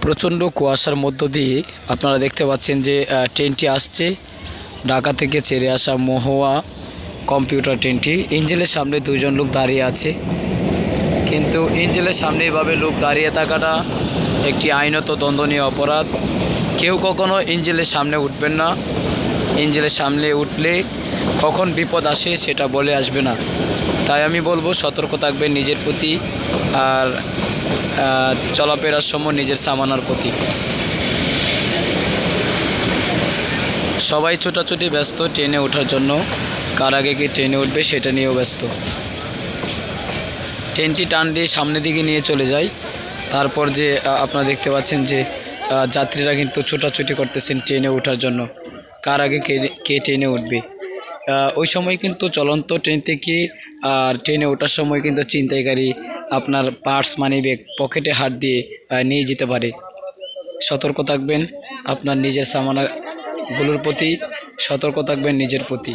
প্রচণ্ড কুয়াশার মধ্য দিয়ে আপনারা দেখতে পাচ্ছেন যে ট্রেনটি আসছে ঢাকা থেকে ছেড়ে আসা মহুয়া কম্পিউটার ট্রেনটি। ইঞ্জিনের সামনে দুজন লোক দাঁড়িয়ে আছে, কিন্তু ইঞ্জিনের সামনে এভাবে লোক দাঁড়িয়ে থাকাটা একটি আইনত দণ্ডনীয় অপরাধ। কেউ কখনো ইঞ্জিনের সামনে উঠবেন না। ইঞ্জিনের সামনে উঠলে কখন বিপদ আসে সেটা বলে আসবে না। তাই আমি বলবো সতর্ক থাকবেন নিজের প্রতি আর চলাফেরার সময় নিজের সামানার প্রতি। সবাই ছোটাছুটি ব্যস্ত ট্রেনে ওঠার জন্য, কার আগে কি ট্রেনে উঠবে সেটা নিয়েও ব্যস্ত। ট্রেনটি টান দিয়ে সামনের দিকে নিয়ে চলে যায়। তারপর যে আপনারা দেখতে পাচ্ছেন যে যাত্রীরা কিন্তু ছোটাছুটি করতেছেন ট্রেনে ওঠার জন্য, কার আগে কে ট্রেনে উঠবে। ওই সময় কিন্তু চলন্ত ট্রেন থেকে আর ট্রেনে ওঠার সময় কিন্তু ছিনতাইকারী আপনার পার্স মানি ব্যাগ পকেটে হাত দিয়ে নিয়ে যেতে পারে। সতর্ক থাকবেন আপনার নিজের সামানাগুলোর প্রতি, সতর্ক থাকবেন নিজের প্রতি।